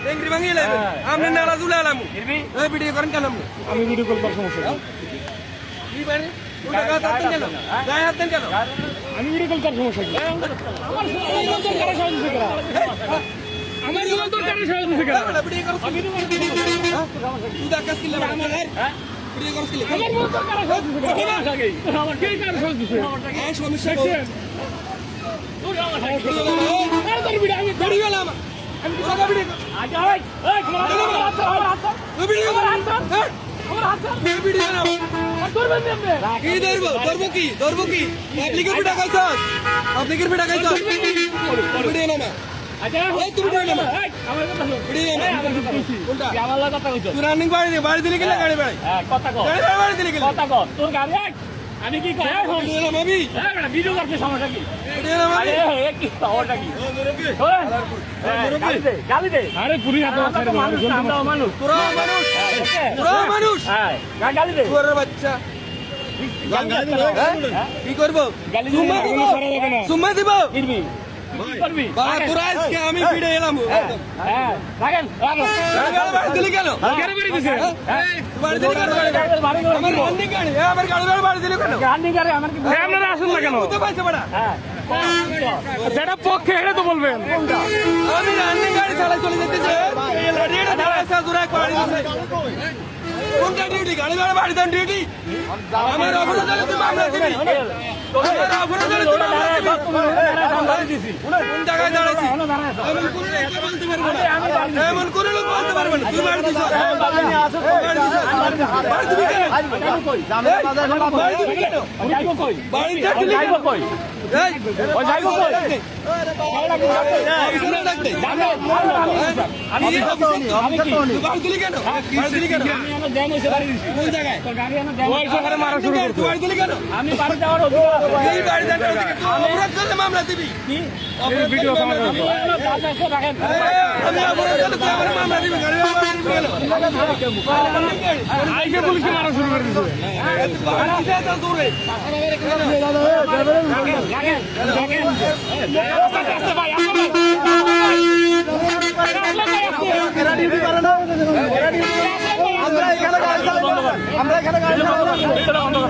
টেংরি ভাঙিয়ে লাইবেন আপনি নালা জুলে আলাম এই ভিডিও করেন কেন আপনি আমি ভিডিও কল করার সমস্যা নেই। কি মানে উল্টা গায়ে হাত দেন কেন গায়ে হাত দেন কেন আমি ভিডিও কল করার সমস্যা কি আমার মোবাইল তো কারা সহজ দিছে কেন আমার মোবাইল তো কারা সহজ দিছে কেন ভিডিও করছ তুই কাজ কি লাগে আমার ভিডিও করছ কি আমার মোবাইল তো কারা সহজ দিছে কেন আমার কে কারা সহজ দিছে এই সমস্যা তুই আমার আরে তোর ভিডিও আমি ভিডিও লাম আমি তো কথা ভিডিও আগে এই আমার হাত ভিডিও কর আমার হাত ভিডিও নাও ধরবেন আপনি কি ধরবো কি পাবলিকের ভিডিও খাইছস পাবলিকের ভিডিও খাইছস ভিডিও নাও না আচ্ছা এই তুমি ভিডিও নাও আমার কথা শুন ভিডিও নাও কোনটা আমার লাগা কথা কইছো তুই রানিং বাড়ি দিলি কি না গাড়ি বাড়ি হ্যাঁ কথা কও গাড়ি বাড়ি দিলি কি কথা কও তোর গাড়ি আমি কি কই ভিডিও নাও আমি হ্যাঁ ভিডিও করতে সমস্যা কি ভিডিও নাও আমি আরে কি পাওয়াটা কি গালি দে আরে পুরি হাত মানুষ আমরা মানুষ তোরা মানুষ হ্যাঁ গালি দে তোর বাচ্চা কি করবো গালি সুম্মা দিব দিবি করবি বাবা তোরা আজকে আমি ফিরে এলাম হ্যাঁ রাখেন বাড়ি দিলি কেন কেন বেরিয়ে দিছে বাড়ি দিলি কেন আমার রানিং গাড়ি আমার গাড়ি বাড়ি দিলি কেন গান্ডি গাড়ি আমার কি আপনারা আসুন না কেন তো পাইছে বড়া হ্যাঁ যেটা পক্ষে এটা তো বলবেন আমি রানিং গাড়ি চালাই চলে যেতেছে এই লড়িটা দাঁড়াইছে তোরা গাড়ি দিছে কোনটা ডিউটি গাড়ি বাড়ি দেন ডিউটি আমার অপরাধ হলে তুমি মামলা দিবি আমার অপরাধ হলে তুমি মামলা দিবি কোন জায়গায় দাঁড়াইছি এমন করে লোক বলতে পারবে না তুই বাড়ি দিছ বাড়ি দিবি কেন বাড়ি দিবি কেন বাড়ি যাইবো কই এই ওই যাইবো কই অফিসারে ডাক দে আমি বাড়ি দিলি কেন বাড়ি দিলি কেন আমি জ্যাম হইছে বাড়ি দিছি কোন জায়গায় তোর গাড়ি এনে জ্যাম ওই সকালে মারা শুরু করতে বাড়ি দিলি কেন আমি বাড়ি যাওয়ার অধিকার আছে এই বাড়ি দেন অপরাধ করলে মামলা দিবি কি অপরাধ ভিডিও আমি বাসা এসে রাখেন আমি অপরাধ করলে তুই আমার মামলা দিবি গাড়ি বাড়ি দিবি কেন আইকে পুলিশে মারা শুরু করে দিছে বাড়ি দিছে তো দূরে রাখেন আস্তে ভাই আমরা এখানে গাড়ি চালাবো।